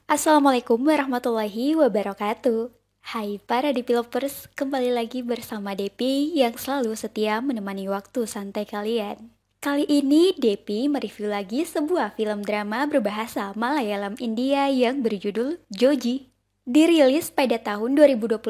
Assalamualaikum warahmatullahi wabarakatuh. Hai para developers, kembali lagi bersama Depi yang selalu setia menemani waktu santai kalian. Kali ini Depi mereview lagi sebuah film drama berbahasa Malayalam India yang berjudul Joji. Dirilis pada tahun 2021,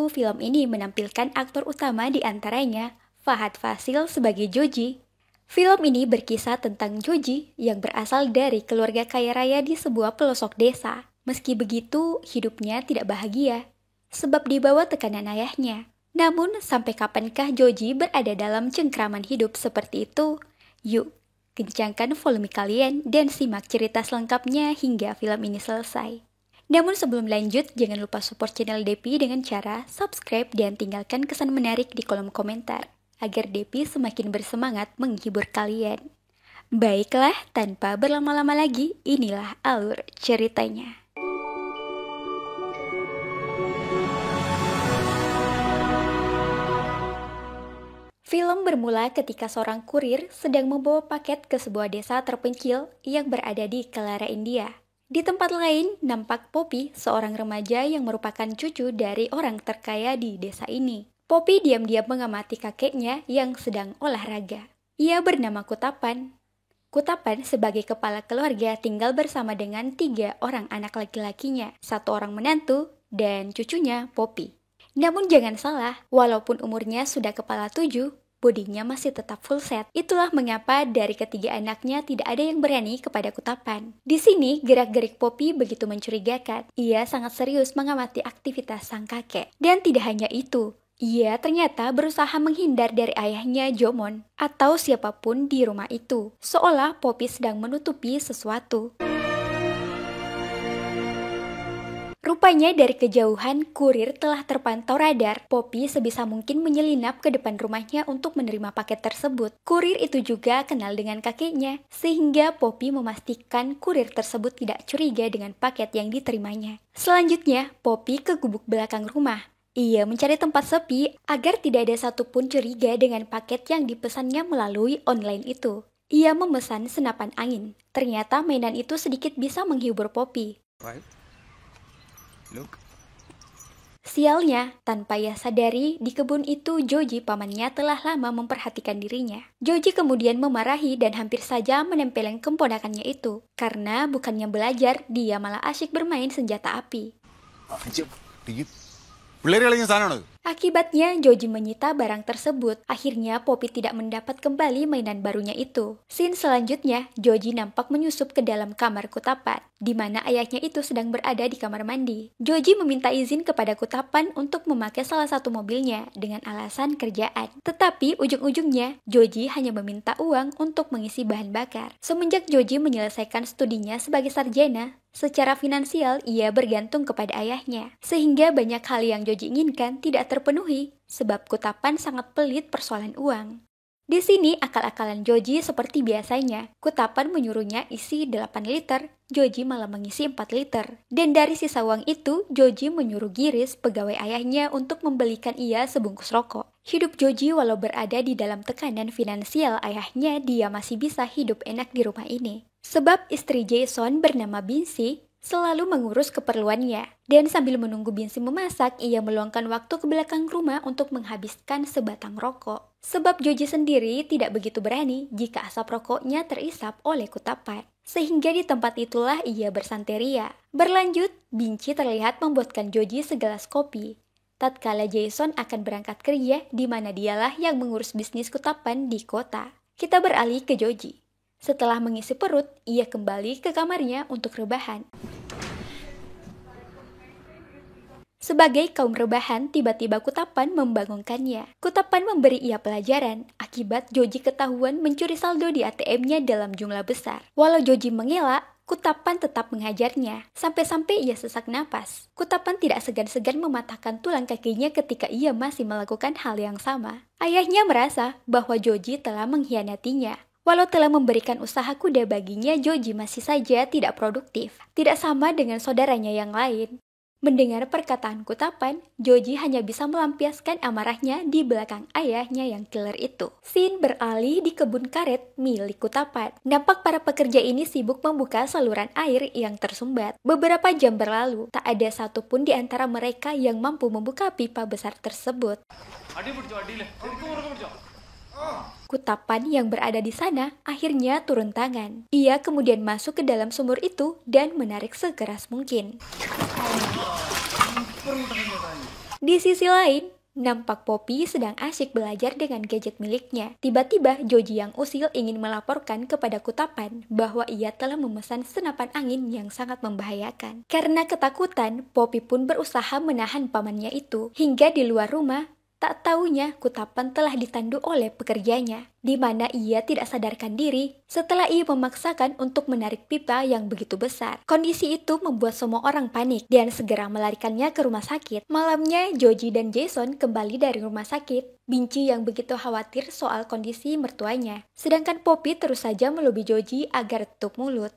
film ini menampilkan aktor utama di antaranya Fahad Fasil sebagai Joji. Film ini berkisah tentang Joji yang berasal dari keluarga kaya raya di sebuah pelosok desa. Meski begitu, hidupnya tidak bahagia, sebab dibawa tekanan ayahnya. Namun, sampai kapankah Joji berada dalam cengkraman hidup seperti itu? Yuk, kencangkan volume kalian dan simak cerita selengkapnya hingga film ini selesai. Namun sebelum lanjut, jangan lupa support channel Depi dengan cara subscribe dan tinggalkan kesan menarik di kolom komentar, agar Depi semakin bersemangat menghibur kalian. Baiklah, tanpa berlama-lama lagi, inilah alur ceritanya. Film bermula ketika seorang kurir sedang membawa paket ke sebuah desa terpencil yang berada di Kelara, India. Di tempat lain, nampak Poppy, seorang remaja yang merupakan cucu dari orang terkaya di desa ini. Poppy diam-diam mengamati kakeknya yang sedang olahraga. Ia bernama Kutapan. Kutapan sebagai kepala keluarga tinggal bersama dengan 3 orang anak laki-lakinya, 1 orang menantu, dan cucunya Poppy. Namun jangan salah, walaupun umurnya sudah kepala 7, bodinya masih tetap full set. Itulah mengapa dari ketiga anaknya tidak ada yang berani kepada Kutapan. Di sini, gerak-gerik Poppy begitu mencurigakan. Ia sangat serius mengamati aktivitas sang kakek. Dan tidak hanya itu, ia ternyata berusaha menghindar dari ayahnya Jomon atau siapapun di rumah itu, seolah Poppy sedang menutupi sesuatu. Rupanya dari kejauhan, kurir telah terpantau radar. Poppy sebisa mungkin menyelinap ke depan rumahnya untuk menerima paket tersebut. Kurir itu juga kenal dengan kakeknya, sehingga Poppy memastikan kurir tersebut tidak curiga dengan paket yang diterimanya. Selanjutnya, Poppy ke gubuk belakang rumah. Ia mencari tempat sepi agar tidak ada satupun curiga dengan paket yang dipesannya melalui online itu. Ia memesan senapan angin. Ternyata mainan itu sedikit bisa menghibur Poppy. Look. Sialnya, tanpa ia sadari, di kebun itu Joji pamannya telah lama memperhatikan dirinya. Joji kemudian memarahi dan hampir saja menempeleng keponakannya itu. Karena bukannya belajar, dia malah asyik bermain senjata api. Akibatnya, Joji menyita barang tersebut. Akhirnya, Poppy tidak mendapat kembali mainan barunya itu. Scene selanjutnya, Joji nampak menyusup ke dalam kamar Kutapan, di mana ayahnya itu sedang berada di kamar mandi. Joji meminta izin kepada Kutapan untuk memakai salah satu mobilnya dengan alasan kerjaan. Tetapi ujung-ujungnya, Joji hanya meminta uang untuk mengisi bahan bakar. Semenjak Joji menyelesaikan studinya sebagai sarjana, secara finansial ia bergantung kepada ayahnya. Sehingga banyak hal yang Joji inginkan tidak terpenuhi, sebab Kutapan sangat pelit persoalan uang. Di sini akal-akalan Joji seperti biasanya. Kutapan menyuruhnya isi 8 liter, Joji malah mengisi 4 liter. Dan dari sisa uang itu, Joji menyuruh Giris, pegawai ayahnya, untuk membelikan ia sebungkus rokok. Hidup Joji walau berada di dalam tekanan finansial ayahnya, dia masih bisa hidup enak di rumah ini. Sebab istri Jason bernama Binsi selalu mengurus keperluannya. Dan sambil menunggu Binsi memasak, ia meluangkan waktu ke belakang rumah untuk menghabiskan sebatang rokok. Sebab Joji sendiri tidak begitu berani jika asap rokoknya terisap oleh Kutapan. Sehingga di tempat itulah ia bersanteria. Berlanjut, Binci terlihat membuatkan Joji segelas kopi. Tatkala Jason akan berangkat kerja, di mana dialah yang mengurus bisnis Kutapan di kota. Kita beralih ke Joji. Setelah mengisi perut, ia kembali ke kamarnya untuk rebahan. Sebagai kaum rebahan, tiba-tiba Kutapan membangunkannya. Kutapan memberi ia pelajaran, akibat Joji ketahuan mencuri saldo di ATM-nya dalam jumlah besar. Walau Joji mengelak, Kutapan tetap menghajarnya, sampai-sampai ia sesak napas. Kutapan tidak segan-segan mematahkan tulang kakinya ketika ia masih melakukan hal yang sama. Ayahnya merasa bahwa Joji telah mengkhianatinya. Walau telah memberikan usaha kuda baginya, Joji masih saja tidak produktif. Tidak sama dengan saudaranya yang lain. Mendengar perkataan Kutapan, Joji hanya bisa melampiaskan amarahnya di belakang ayahnya yang killer itu. Scene beralih di kebun karet milik Kutapan. Nampak para pekerja ini sibuk membuka saluran air yang tersumbat. Beberapa jam berlalu, tak ada satupun di antara mereka yang mampu membuka pipa besar tersebut. Kutapan yang berada di sana akhirnya turun tangan. Ia kemudian masuk ke dalam sumur itu dan menarik sekeras mungkin. Di sisi lain, nampak Poppy sedang asyik belajar dengan gadget miliknya. Tiba-tiba Joji yang usil ingin melaporkan kepada Kutapan bahwa ia telah memesan senapan angin yang sangat membahayakan. Karena ketakutan, Poppy pun berusaha menahan pamannya itu. Hingga di luar rumah, tak taunya Kutapan telah ditandu oleh pekerjanya, di mana ia tidak sadarkan diri setelah ia memaksakan untuk menarik pipa yang begitu besar. Kondisi itu membuat semua orang panik dan segera melarikannya ke rumah sakit. Malamnya, Joji dan Jason kembali dari rumah sakit. Binci yang begitu khawatir soal kondisi mertuanya, sedangkan Poppy terus saja melobi Joji agar tutup mulut.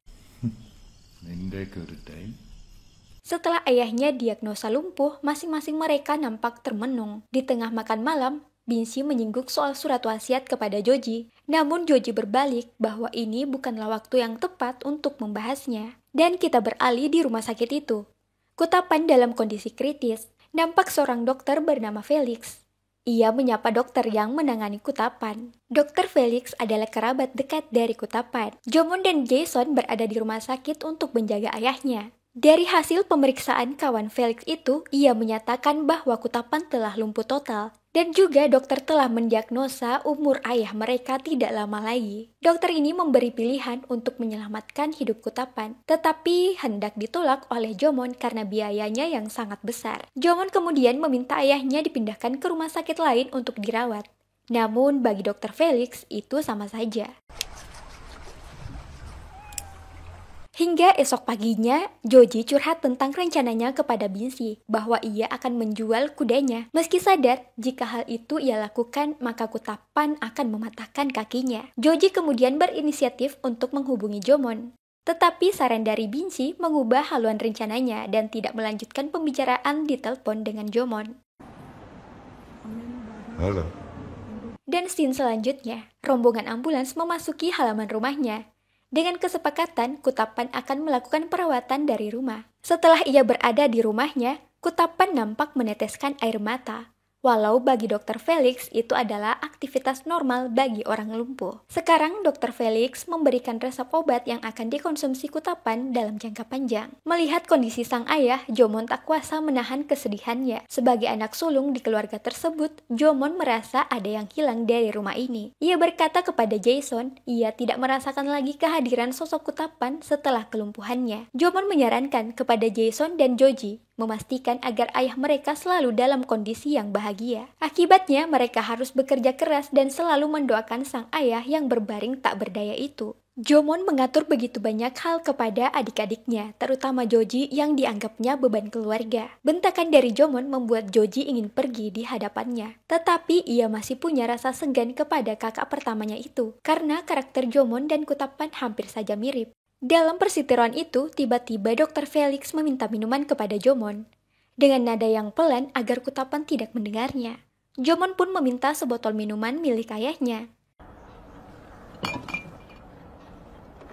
Setelah ayahnya diagnosa lumpuh, masing-masing mereka nampak termenung. Di tengah makan malam, Binci menyinggung soal surat wasiat kepada Joji. Namun Joji berbalik bahwa ini bukanlah waktu yang tepat untuk membahasnya. Dan kita beralih di rumah sakit itu. Kutapan dalam kondisi kritis. Nampak seorang dokter bernama Felix. Ia menyapa dokter yang menangani Kutapan. Dokter Felix adalah kerabat dekat dari Kutapan. Jomon dan Jason berada di rumah sakit untuk menjaga ayahnya. Dari hasil pemeriksaan kawan Felix itu, ia menyatakan bahwa Kutapan telah lumpuh total. Dan juga dokter telah mendiagnosa umur ayah mereka tidak lama lagi. Dokter ini memberi pilihan untuk menyelamatkan hidup Kutapan, tetapi hendak ditolak oleh Jomon karena biayanya yang sangat besar. Jomon kemudian meminta ayahnya dipindahkan ke rumah sakit lain untuk dirawat. Namun bagi dokter Felix, itu sama saja. Hingga esok paginya, Joji curhat tentang rencananya kepada Binci bahwa ia akan menjual kudanya. Meski sadar, jika hal itu ia lakukan, maka Kutapan akan mematahkan kakinya. Joji kemudian berinisiatif untuk menghubungi Jomon. Tetapi saran dari Binci mengubah haluan rencananya dan tidak melanjutkan pembicaraan di telepon dengan Jomon. Halo. Dan scene selanjutnya, rombongan ambulans memasuki halaman rumahnya. Dengan kesepakatan, Kutapan akan melakukan perawatan dari rumah. Setelah ia berada di rumahnya, Kutapan nampak meneteskan air mata. Walau bagi dokter Felix itu adalah aktivitas normal bagi orang lumpuh. Sekarang dokter Felix memberikan resep obat yang akan dikonsumsi Kutapan dalam jangka panjang. Melihat kondisi sang ayah, Jomon tak kuasa menahan kesedihannya. Sebagai anak sulung di keluarga tersebut, Jomon merasa ada yang hilang dari rumah ini. Ia berkata kepada Jason, ia tidak merasakan lagi kehadiran sosok Kutapan setelah kelumpuhannya. Jomon menyarankan kepada Jason dan Joji memastikan agar ayah mereka selalu dalam kondisi yang bahagia. Akibatnya, mereka harus bekerja keras dan selalu mendoakan sang ayah yang berbaring tak berdaya itu. Jomon mengatur begitu banyak hal kepada adik-adiknya, terutama Joji yang dianggapnya beban keluarga. Bentakan dari Jomon membuat Joji ingin pergi di hadapannya. Tetapi ia masih punya rasa segan kepada kakak pertamanya itu, karena karakter Jomon dan Kutapan hampir saja mirip. Dalam persiteruan itu, tiba-tiba dokter Felix meminta minuman kepada Jomon dengan nada yang pelan agar Kutapan tidak mendengarnya. Jomon pun meminta sebotol minuman milik ayahnya.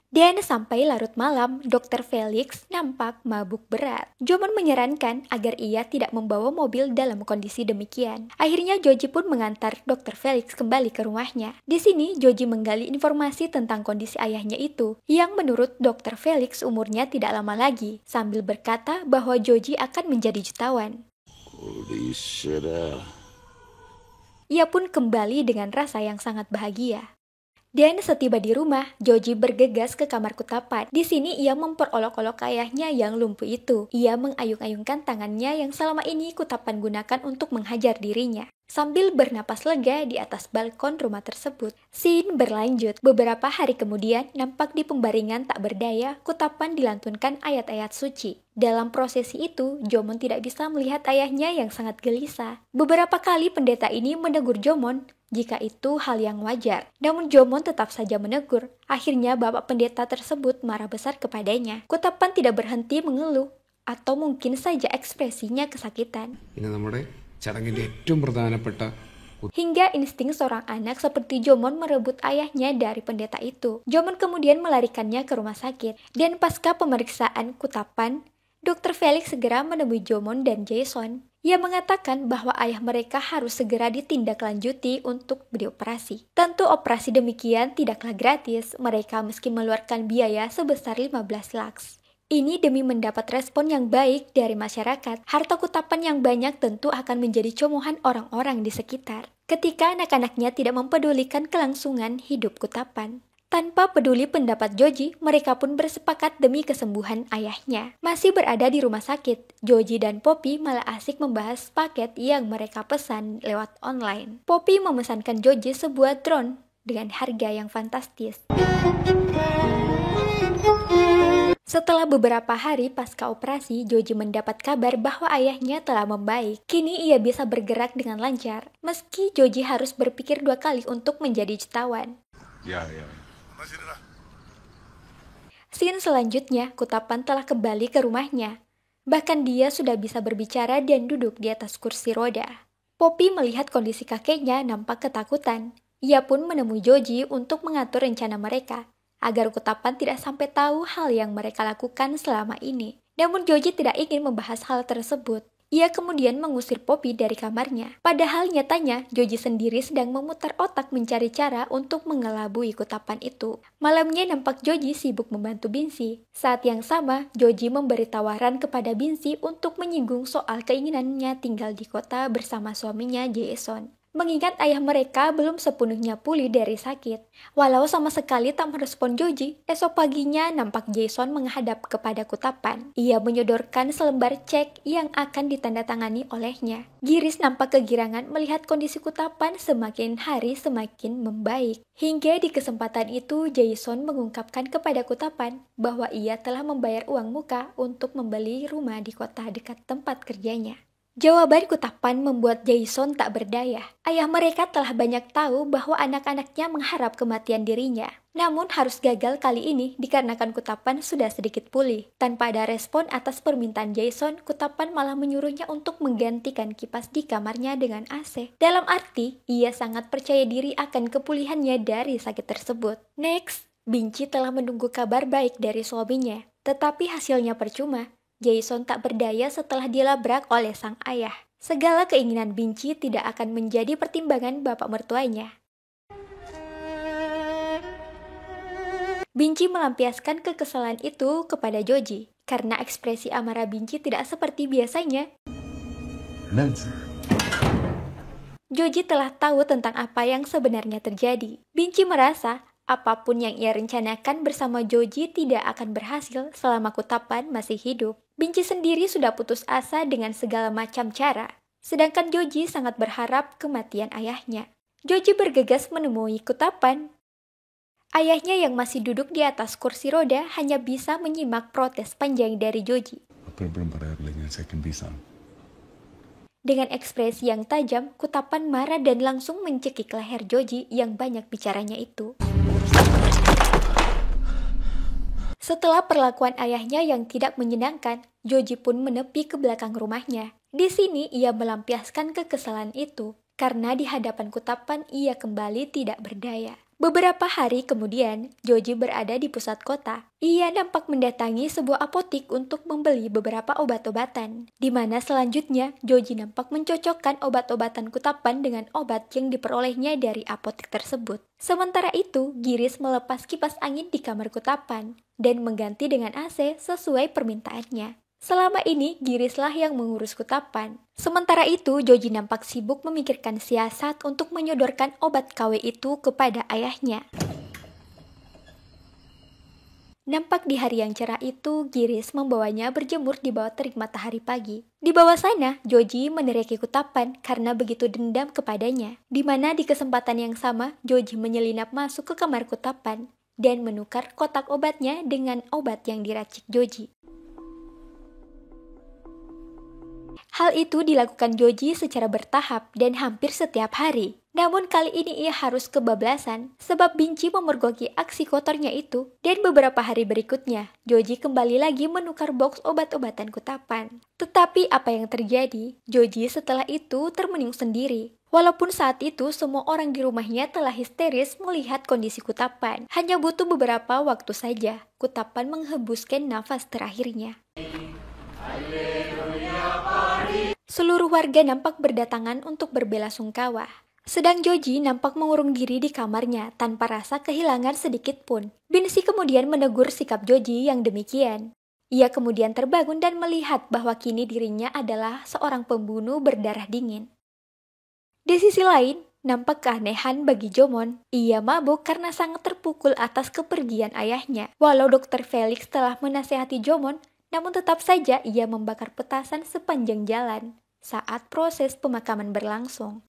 Dan sampai larut malam, dokter Felix nampak mabuk berat. Jomon menyarankan agar ia tidak membawa mobil dalam kondisi demikian. Akhirnya Joji pun mengantar dokter Felix kembali ke rumahnya. Di sini Joji menggali informasi tentang kondisi ayahnya itu, yang menurut dokter Felix umurnya tidak lama lagi, sambil berkata bahwa Joji akan menjadi jutawan. Ia pun kembali dengan rasa yang sangat bahagia. Dan setiba di rumah, Joji bergegas ke kamar Kutapan. Di sini ia memperolok-olok ayahnya yang lumpuh itu. Ia mengayung-ayungkan tangannya yang selama ini Kutapan gunakan untuk menghajar dirinya, sambil bernapas lega di atas balkon rumah tersebut. Scene berlanjut. Beberapa hari kemudian, nampak di pembaringan tak berdaya, Kutapan dilantunkan ayat-ayat suci. Dalam prosesi itu, Jomon tidak bisa melihat ayahnya yang sangat gelisah. Beberapa kali pendeta ini menegur Jomon jika itu hal yang wajar. Namun Jomon tetap saja menegur. Akhirnya bapak pendeta tersebut marah besar kepadanya. Kutapan tidak berhenti mengeluh atau mungkin saja ekspresinya kesakitan. Hingga insting seorang anak seperti Jomon merebut ayahnya dari pendeta itu. Jomon kemudian melarikannya ke rumah sakit. Dan pasca pemeriksaan kutapan, Dr. Felix segera menemui Jomon dan Jason. Ia mengatakan bahwa ayah mereka harus segera ditindaklanjuti untuk dioperasi. Tentu operasi demikian tidaklah gratis, mereka meski mengeluarkan biaya sebesar 15 lakhs. Ini demi mendapat respon yang baik dari masyarakat. Harta kutapan yang banyak tentu akan menjadi cumuhan orang-orang di sekitar. Ketika anak-anaknya tidak mempedulikan kelangsungan hidup kutapan. Tanpa peduli pendapat Joji, mereka pun bersepakat demi kesembuhan ayahnya. Masih berada di rumah sakit, Joji dan Poppy malah asik membahas paket yang mereka pesan lewat online. Poppy memesankan Joji sebuah drone dengan harga yang fantastis. Setelah beberapa hari pasca operasi, Joji mendapat kabar bahwa ayahnya telah membaik. Kini ia bisa bergerak dengan lancar, meski Joji harus berpikir 2 kali untuk menjadi jutawan. Scene selanjutnya, Kutapan telah kembali ke rumahnya. Bahkan dia sudah bisa berbicara dan duduk di atas kursi roda. Poppy melihat kondisi kakeknya nampak ketakutan. Ia pun menemui Joji untuk mengatur rencana mereka, agar Kutapan tidak sampai tahu hal yang mereka lakukan selama ini. Namun Joji tidak ingin membahas hal tersebut. Ia kemudian mengusir Poppy dari kamarnya. Padahal nyatanya, Joji sendiri sedang memutar otak mencari cara untuk mengelabui Kutapan itu. Malamnya nampak Joji sibuk membantu Binsi. Saat yang sama, Joji memberi tawaran kepada Binsi untuk menyinggung soal keinginannya tinggal di kota bersama suaminya Jason. Mengingat ayah mereka belum sepenuhnya pulih dari sakit. Walau sama sekali tak merespon Joji, esok paginya nampak Jason menghadap kepada Kutapan. Ia menyodorkan selembar cek yang akan ditandatangani olehnya. Giris nampak kegirangan melihat kondisi Kutapan semakin hari semakin membaik. Hingga di kesempatan itu Jason mengungkapkan kepada Kutapan bahwa ia telah membayar uang muka untuk membeli rumah di kota dekat tempat kerjanya. Jawaban Kutapan membuat Jason tak berdaya. Ayah mereka telah banyak tahu bahwa anak-anaknya mengharap kematian dirinya. Namun harus gagal kali ini dikarenakan Kutapan sudah sedikit pulih. Tanpa ada respon atas permintaan Jason, Kutapan malah menyuruhnya untuk menggantikan kipas di kamarnya dengan AC. Dalam arti, ia sangat percaya diri akan kepulihannya dari sakit tersebut. Next, Binci telah menunggu kabar baik dari suaminya. Tetapi hasilnya percuma. Jason tak berdaya setelah dilabrak oleh sang ayah. Segala keinginan Binci tidak akan menjadi pertimbangan bapak mertuanya. Binci melampiaskan kekesalan itu kepada Joji, karena ekspresi amarah Binci tidak seperti biasanya. Joji telah tahu tentang apa yang sebenarnya terjadi. Binci merasa apapun yang ia rencanakan bersama Joji tidak akan berhasil selama Kutapan masih hidup. Binci sendiri sudah putus asa dengan segala macam cara. Sedangkan Joji sangat berharap kematian ayahnya. Joji bergegas menemui Kutapan. Ayahnya yang masih duduk di atas kursi roda hanya bisa menyimak protes panjang dari Joji. Dengan ekspresi yang tajam, Kutapan marah dan langsung mencekik leher Joji yang banyak bicaranya itu. Setelah perlakuan ayahnya yang tidak menyenangkan, Joji pun menepi ke belakang rumahnya. Di sini ia melampiaskan kekesalan itu, karena di hadapan Kutapan ia kembali tidak berdaya. Beberapa hari kemudian, Joji berada di pusat kota. Ia nampak mendatangi sebuah apotik untuk membeli beberapa obat-obatan, di mana selanjutnya Joji nampak mencocokkan obat-obatan Kutapan dengan obat yang diperolehnya dari apotik tersebut. Sementara itu, Giris melepas kipas angin di kamar Kutapan dan mengganti dengan AC sesuai permintaannya. Selama ini, Girislah yang mengurus Kutapan. Sementara itu, Joji nampak sibuk memikirkan siasat untuk menyodorkan obat KW itu kepada ayahnya. Nampak di hari yang cerah itu, Giris membawanya berjemur di bawah terik matahari pagi. Di bawah sana, Joji meneriaki Kutapan karena begitu dendam kepadanya. Di mana di kesempatan yang sama, Joji menyelinap masuk ke kamar Kutapan dan menukar kotak obatnya dengan obat yang diracik Joji. Hal itu dilakukan Joji secara bertahap dan hampir setiap hari. Namun kali ini ia harus kebablasan sebab Binci memergoki aksi kotornya itu. Dan beberapa hari berikutnya, Joji kembali lagi menukar box obat-obatan kutapan. Tetapi apa yang terjadi? Joji setelah itu termenung sendiri. Walaupun saat itu semua orang di rumahnya telah histeris melihat kondisi kutapan. Hanya butuh beberapa waktu saja, kutapan menghembuskan nafas terakhirnya. Seluruh warga nampak berdatangan untuk berbelasungkawa. Sedang Joji nampak mengurung diri di kamarnya tanpa rasa kehilangan sedikit pun. Binsi kemudian menegur sikap Joji yang demikian. Ia kemudian terbangun dan melihat bahwa kini dirinya adalah seorang pembunuh berdarah dingin. Di sisi lain, nampak keanehan bagi Jomon. Ia mabuk karena sangat terpukul atas kepergian ayahnya. Walau Dr. Felix telah menasehati Jomon, namun tetap saja ia membakar petasan sepanjang jalan saat proses pemakaman berlangsung.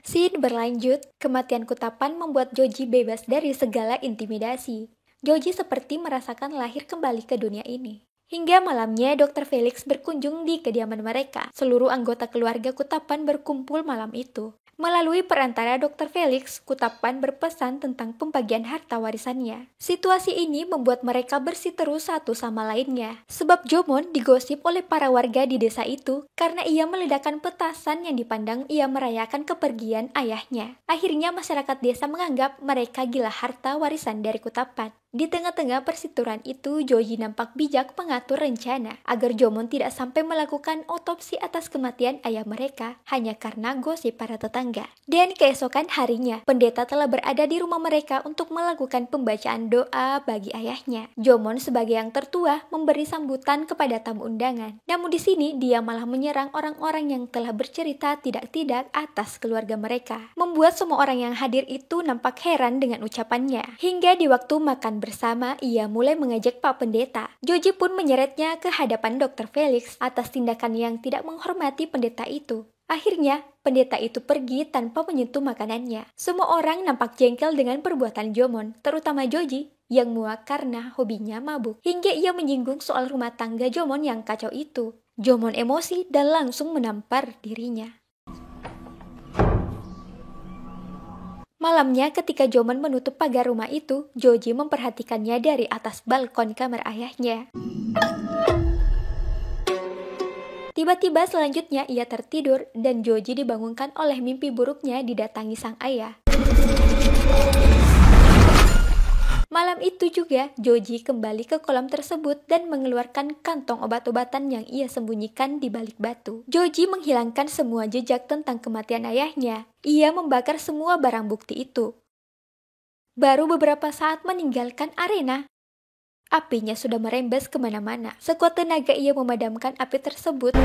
Scene berlanjut, kematian kutapan membuat Joji bebas dari segala intimidasi. Joji seperti merasakan lahir kembali ke dunia ini. Hingga malamnya, Dr. Felix berkunjung di kediaman mereka. Seluruh anggota keluarga kutapan berkumpul malam itu. Melalui perantara Dr. Felix, kutapan berpesan tentang pembagian harta warisannya. Situasi ini membuat mereka bersiteru satu sama lainnya. Sebab Jomon digosip oleh para warga di desa itu karena ia meledakkan petasan yang dipandang ia merayakan kepergian ayahnya. Akhirnya masyarakat desa menganggap mereka gila harta warisan dari kutapan. Di tengah-tengah persituran itu, Joji nampak bijak mengatur rencana agar Jomon tidak sampai melakukan otopsi atas kematian ayah mereka hanya karena gosip para tetangga. Dan keesokan harinya, pendeta telah berada di rumah mereka untuk melakukan pembacaan doa bagi ayahnya. Jomon sebagai yang tertua memberi sambutan kepada tamu undangan. Namun di sini dia malah menyerang orang-orang yang telah bercerita tidak-tidak atas keluarga mereka. Membuat semua orang yang hadir itu nampak heran dengan ucapannya. Hingga di waktu makan bersama, ia mulai mengejek Pak Pendeta. Joji pun menyeretnya ke hadapan Dr. Felix atas tindakan yang tidak menghormati pendeta itu. Akhirnya, pendeta itu pergi tanpa menyentuh makanannya. Semua orang nampak jengkel dengan perbuatan Jomon, terutama Joji yang muak karena hobinya mabuk. Hingga ia menyinggung soal rumah tangga Jomon yang kacau itu. Jomon emosi dan langsung menampar dirinya. Malamnya ketika Jomon menutup pagar rumah itu, Joji memperhatikannya dari atas balkon kamar ayahnya. Tiba-tiba selanjutnya ia tertidur dan Joji dibangunkan oleh mimpi buruknya didatangi sang ayah. Malam itu juga, Joji kembali ke kolam tersebut dan mengeluarkan kantong obat-obatan yang ia sembunyikan di balik batu. Joji menghilangkan semua jejak tentang kematian ayahnya. Ia membakar semua barang bukti itu. Baru beberapa saat meninggalkan arena, apinya sudah merembes kemana-mana. Sekuat tenaga ia memadamkan api tersebut.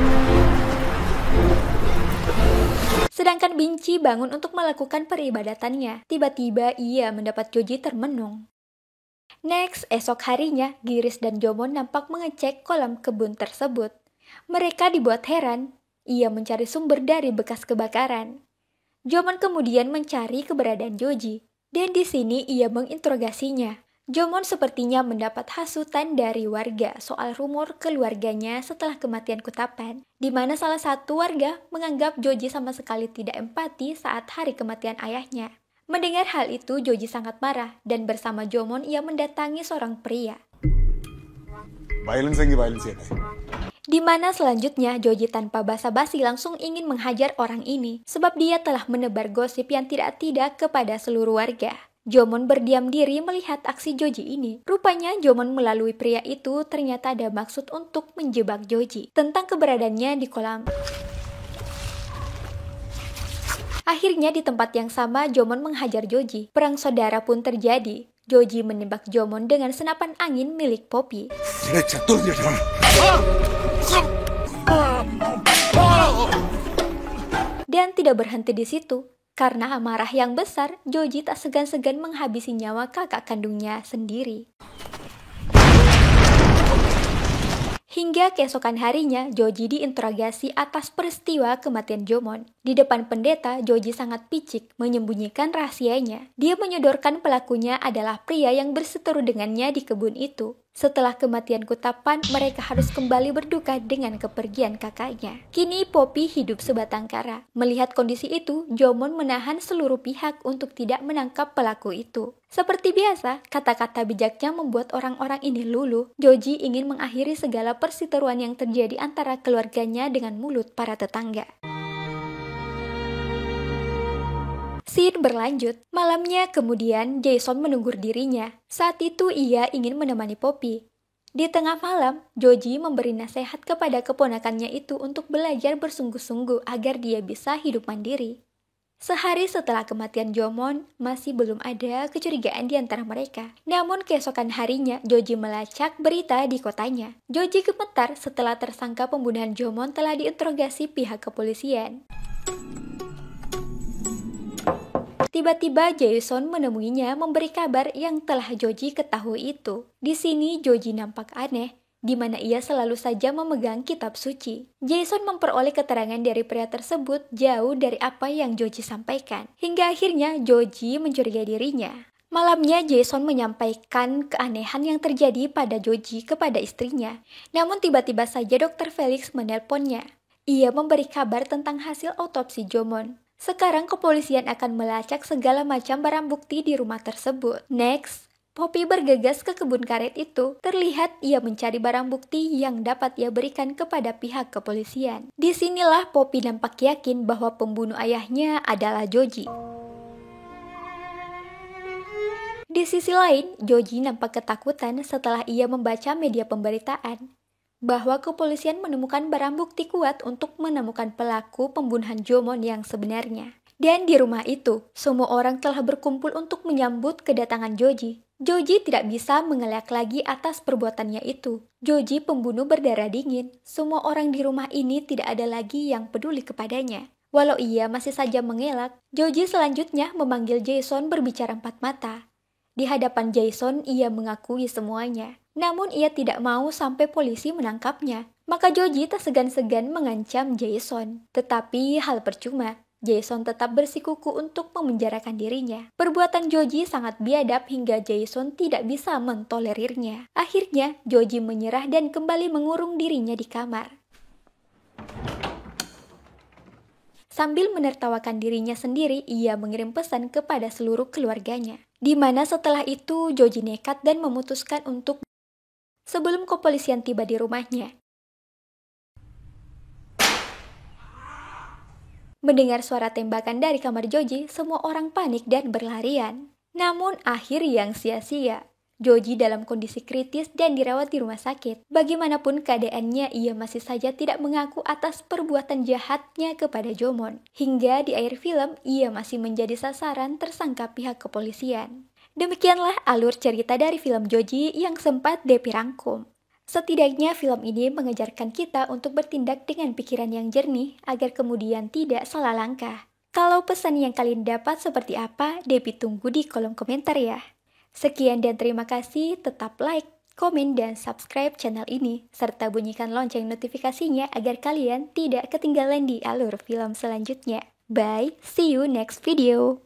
Sedangkan Binci bangun untuk melakukan peribadatannya. Tiba-tiba ia mendapat Joji termenung. Next, esok harinya, Giris dan Jomon nampak mengecek kolam kebun tersebut. Mereka dibuat heran. Ia mencari sumber dari bekas kebakaran. Jomon kemudian mencari keberadaan Joji. Dan di sini ia menginterogasinya. Jomon sepertinya mendapat hasutan dari warga soal rumor keluarganya setelah kematian kutapan, di mana salah satu warga menganggap Joji sama sekali tidak empati saat hari kematian ayahnya. Mendengar hal itu, Joji sangat marah dan bersama Jomon ia mendatangi seorang pria. Di mana selanjutnya Joji tanpa basa-basi langsung ingin menghajar orang ini sebab dia telah menebar gosip yang tidak-tidak kepada seluruh warga. Jomon berdiam diri melihat aksi Joji ini. Rupanya Jomon melalui pria itu ternyata ada maksud untuk menjebak Joji tentang keberadaannya di kolam. Akhirnya di tempat yang sama Jomon menghajar Joji. Perang saudara pun terjadi. Joji menembak Jomon dengan senapan angin milik Poppy. Dan tidak berhenti di situ. Karena amarah yang besar, Joji tak segan-segan menghabisi nyawa kakak kandungnya sendiri. Hingga keesokan harinya, Joji diinterogasi atas peristiwa kematian Jomon. Di depan pendeta, Joji sangat picik menyembunyikan rahasianya. Dia menyodorkan pelakunya adalah pria yang berseteru dengannya di kebun itu. Setelah kematian Kutapan, mereka harus kembali berduka dengan kepergian kakaknya. Kini Poppy hidup sebatang kara. Melihat kondisi itu, Jomon menahan seluruh pihak untuk tidak menangkap pelaku itu. Seperti biasa, kata-kata bijaknya membuat orang-orang ini luluh. Joji ingin mengakhiri segala perseteruan yang terjadi antara keluarganya dengan mulut para tetangga. Scene berlanjut. Malamnya kemudian Jason menegur dirinya. Saat itu ia ingin menemani Poppy. Di tengah malam, Joji memberi nasihat kepada keponakannya itu untuk belajar bersungguh-sungguh agar dia bisa hidup mandiri. Sehari setelah kematian Jomon, masih belum ada kecurigaan di antara mereka. Namun keesokan harinya, Joji melacak berita di kotanya. Joji gemetar setelah tersangka pembunuhan Jomon telah diinterogasi pihak kepolisian. Tiba-tiba Jason menemuinya memberi kabar yang telah Joji ketahui itu. Di sini Joji nampak aneh, di mana ia selalu saja memegang kitab suci. Jason memperoleh keterangan dari pria tersebut jauh dari apa yang Joji sampaikan. Hingga akhirnya Joji mencurigai dirinya. Malamnya Jason menyampaikan keanehan yang terjadi pada Joji kepada istrinya. Namun tiba-tiba saja Dr. Felix menelponnya. Ia memberi kabar tentang hasil otopsi Jomon. Sekarang kepolisian akan melacak segala macam barang bukti di rumah tersebut. Next, Poppy bergegas ke kebun karet itu. Terlihat ia mencari barang bukti yang dapat ia berikan kepada pihak kepolisian. Disinilah Poppy nampak yakin bahwa pembunuh ayahnya adalah Joji. Di sisi lain, Joji nampak ketakutan setelah ia membaca media pemberitaan bahwa kepolisian menemukan barang bukti kuat untuk menemukan pelaku pembunuhan Jomon yang sebenarnya. Dan di rumah itu, semua orang telah berkumpul untuk menyambut kedatangan Joji. Joji tidak bisa mengelak lagi atas perbuatannya itu. Joji pembunuh berdarah dingin. Semua orang di rumah ini tidak ada lagi yang peduli kepadanya. Walau ia masih saja mengelak, Joji selanjutnya memanggil Jason berbicara empat mata. Di hadapan Jason, ia mengakui semuanya. Namun ia tidak mau sampai polisi menangkapnya. Maka Joji tak segan-segan mengancam Jason. Tetapi hal percuma. Jason tetap bersikuku untuk memenjarakan dirinya. Perbuatan Joji sangat biadab hingga Jason tidak bisa mentolerirnya. Akhirnya, Joji menyerah dan kembali mengurung dirinya di kamar. Sambil menertawakan dirinya sendiri, ia mengirim pesan kepada seluruh keluarganya. Di mana setelah itu Joji nekat dan memutuskan untuk sebelum kepolisian tiba di rumahnya. Mendengar suara tembakan dari kamar Joji, semua orang panik dan berlarian. Namun akhir yang sia-sia. Joji dalam kondisi kritis dan dirawat di rumah sakit. Bagaimanapun keadaannya, ia masih saja tidak mengaku atas perbuatan jahatnya kepada Jomon. Hingga di akhir film, ia masih menjadi sasaran tersangka pihak kepolisian. Demikianlah alur cerita dari film Joji yang sempat Depi rangkum. Setidaknya film ini mengajarkan kita untuk bertindak dengan pikiran yang jernih agar kemudian tidak salah langkah. Kalau pesan yang kalian dapat seperti apa, Depi tunggu di kolom komentar ya. Sekian dan terima kasih, tetap like, komen, dan subscribe channel ini, serta bunyikan lonceng notifikasinya agar kalian tidak ketinggalan di alur film selanjutnya. Bye, see you next video.